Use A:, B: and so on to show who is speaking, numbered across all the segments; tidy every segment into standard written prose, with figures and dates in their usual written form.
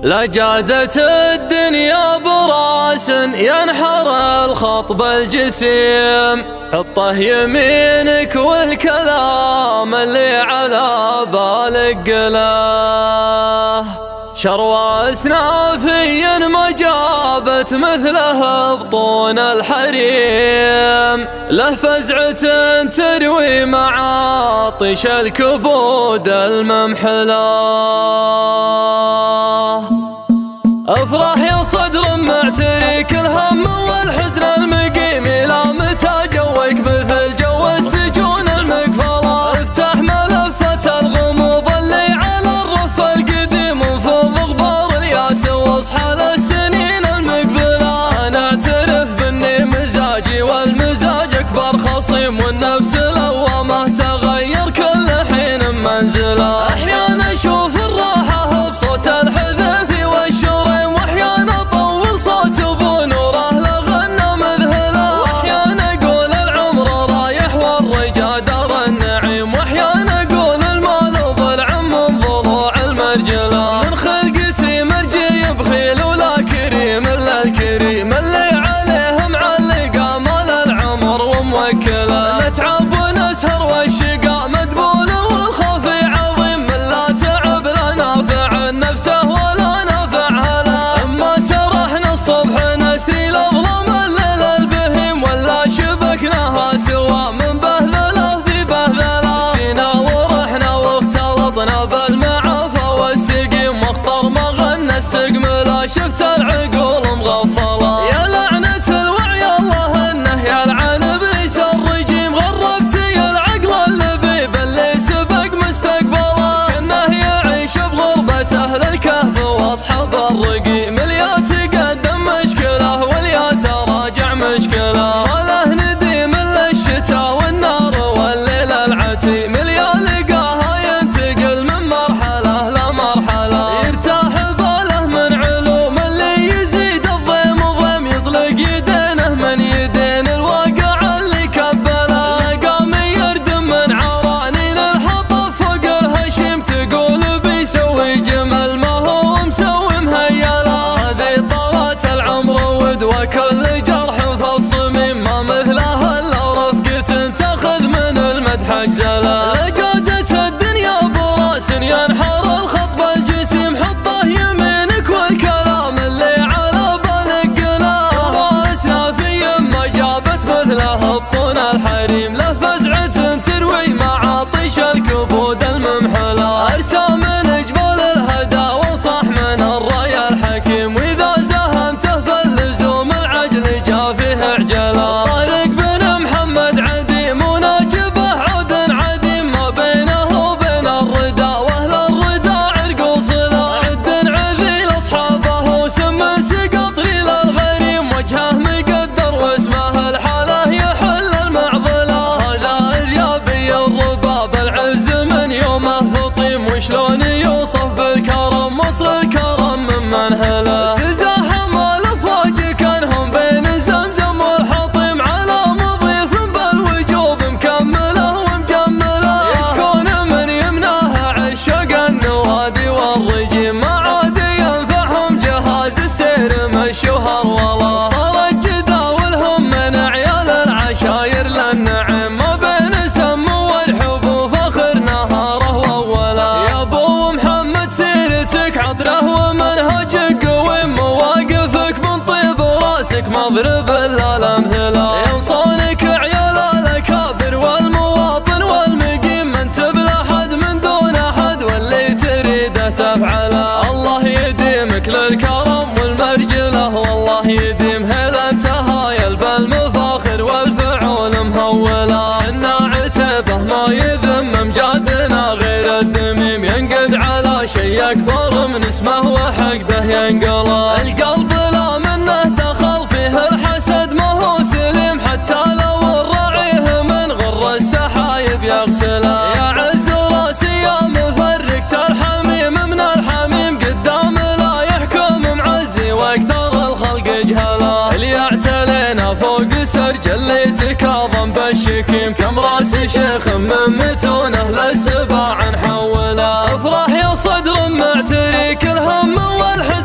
A: لجادت الدنيا براس ينحر الخطب الجسيم، حطه يمينك والكلام اللي على بالك قلاه. شروى اسنافي ما جابت مثله بطون الحريم، له فزعة تروي معاطش الكبود الممحلاه. افرح يا صدر معتريك الهم والحزن المقيم، الى متى جوك مثل جو السجون المقفله؟ افتح ملفة الغموض اللي على الرف القديم، وفض غبار الياس واصحى للسنين المقبله. انا اعترف باني مزاجي والمزاج اكبر خصيم، والنفس لوامه تغير كل حين منزله. احيانا اشوف الراحه بصوت الحذف والشريم، واحيانا اطول صوت بنوره لغنى مذهله. واحيانا اقول العمر رايح والرجا دار النعيم، واحيانا اقول المال ضلع من ضلوع المرجله. من خلقتي مرجي بخيل ولا كريم الا الكريم، اللي عليه معلق امال العمر وموكله. نتعب ونسهر والشقاء مدبول والخوف عظيم، من لا تعب لا نافع نفسه ولا نافعها له. اما سرحنا الصبح نسري الاظلام الليل البهيم، ولا شبكناها سوا من بهذله في بهذله. جينا ورحنا واختلطنا بالمعافى والسقيم، واخطر ما غنى السقم لا شفت العقول مغفله. يا لعنة الوعي الله انه يلعن ابليس الرجيم، غربتي العقل اللبيب اللي سبق مستقبله. كانه يعيش بغربة اهل الكهف واصحاب الرقيم، اليا تقدم مشكله واليا تراجع مشكله. وله نديم الا الشتاء والنار والليل العتيم، اليا لقاها ينتقل من مرحله لمرحله. يرتاح باله من علوم اللي يزيد الضيم ضيم، يطلق يدينه من يدين الواقع اللي كبله. قام يردم من عرانين الحطب فوق الهشيم، تقول بيسوي جمل ما هو مسوي مهيله. هذه طلعت العمر ود وكل جرح في الصميم، ما مثلها الا رفقة تاخذ من المدح اجزله. لجادت الدنيا براس ينحر الخطب الجسيم، حطه يمينك والكلام اللي على بالك قلاه. شروى اسنافي ما جابت مثله بطون الحريم، له فزعة تروي معاطش الكبود الممحله. ارسى من جبال الهدى وصح من الراي الحكيم، واذا زهمته فاللزوم العجل جا فيه عجله. طارق بن محمد عديم وناجبه عود عديم، ما بينه وبين الردى واهل الردى عرق وصله. عد عذي لاصحابه وسم سقط غيل الغريم، وجهه مقدر واسمه الحاله يحل المعضله. هذا اذيابي الرباب العز من يومه فطيم، وشلون يوصف بالكرم وصل الكرم من منهله. تزاحم الافواج كانهم بين زمزم والحطيم، على مضيف بالوجوب مكمله ومجمله. يشكون من يمناه عشق النوادي والرجيم، ما عاد ينفعهم جهاز السير مشوها والله. صارت جداولهم من عيال العشاير للنعم، ما بين سم والحبوب اخر نهاره واوله. يا ابو محمد سيرتك عطره ومنهجك قويم، مواقفك من طيب راسك مضرب الا الامثله. ينصونك عيال الاكابر والمواطن والمقيم، انت بلا حد من دون احد واللي تريده تفعله. الله يديمك للكرم والمرجله، والله يديم هل انت هايل بالمفاخر والفعول مهوله. انا عتبه ما يذم مجادنا غير الذميم، ينقد على شيء اكبر من اسمه وحقده ينقله. القلب لا منه دخل فيه الحسد ما هو سليم، حتى لو الرعيه من غر السحايب يغسله. يا عز راسي يا مفرقت الحميم من الحميم، قدام لا يحكم معزي واكثر الخلق جهله. اللي يعتلينا فوق سرج اللي تكاظم بالشكيم، كم راس شيخ من متونه للسباع نحوله. افرح يا صدر معتريك الهم والحزن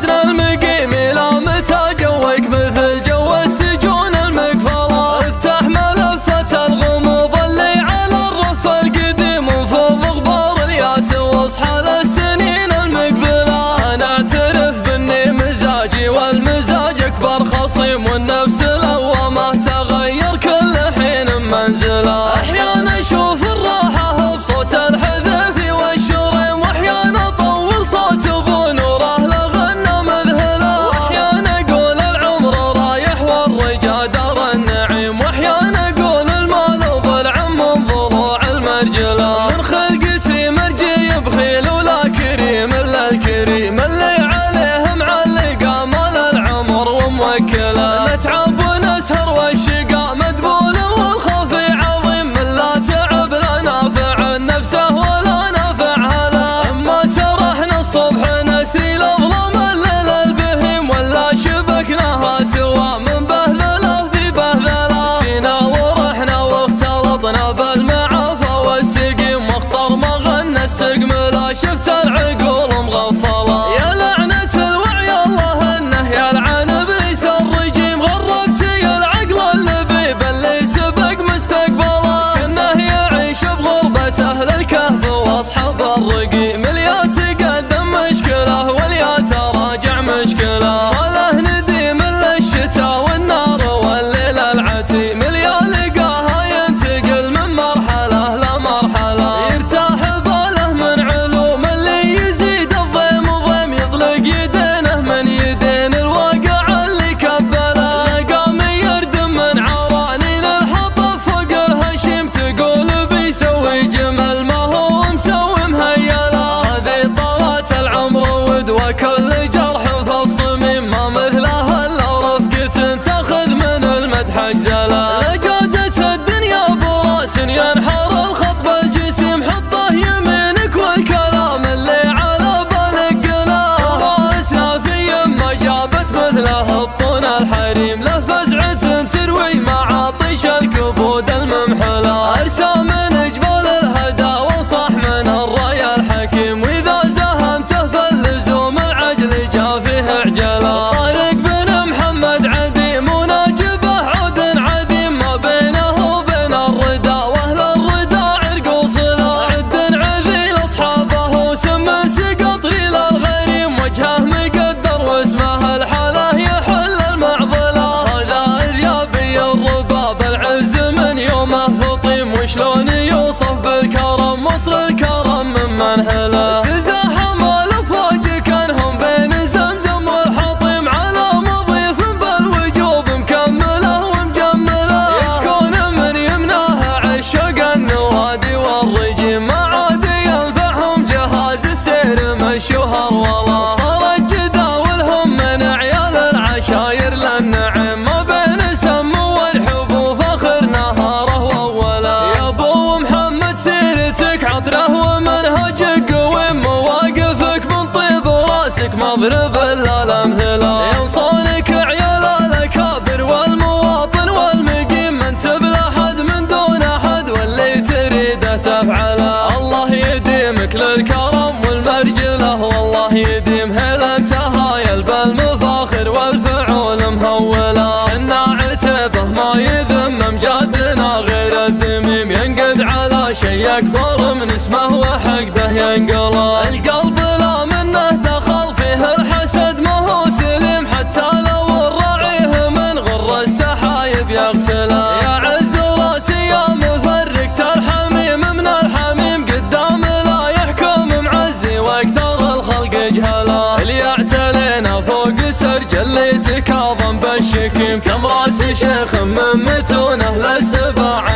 A: مهلا. تزاحم الافواج كانهم بين زمزم والحطيم على مضيف بالوجوب مكمله ومجمله. يشكون من يمناها عشق النوادي والرجيم ما عاد ينفعهم جهاز السير مشوها والله. صارت جداولهم من عيال العشاير للنعم ما بين سم والحبوب اخر نهاره واوله. يا ابو محمد سيرتك عطره ومنهجك قويم مواقفك من طيب راسك مضرب الا الامثله. ينصونك عيال الاكابر والمواطن والمقيم انت بلا حد من دون احد واللي تريده تفعله. الله يديمك للكرم والمرجله والله يديم هلا انتهايل بالمفاخر والفعول مهوله. إن عتبه ما يذمم جادنا غير الذميم ينقد على شي اكبر من اسمه وحقده ينقله. القلب لا منه دخل فيه الحسد ما هو سليم حتى لو الرعيه من غر السحايب يغسله. يا عز راسي يا مفرقت الحميم من الحميم قدام لا يحكم معزي واكثر الخلق جهله. اللي يعتلينا فوق سرج اللي تكاظم بالشكيم كم راس شيخ من متونه للسباع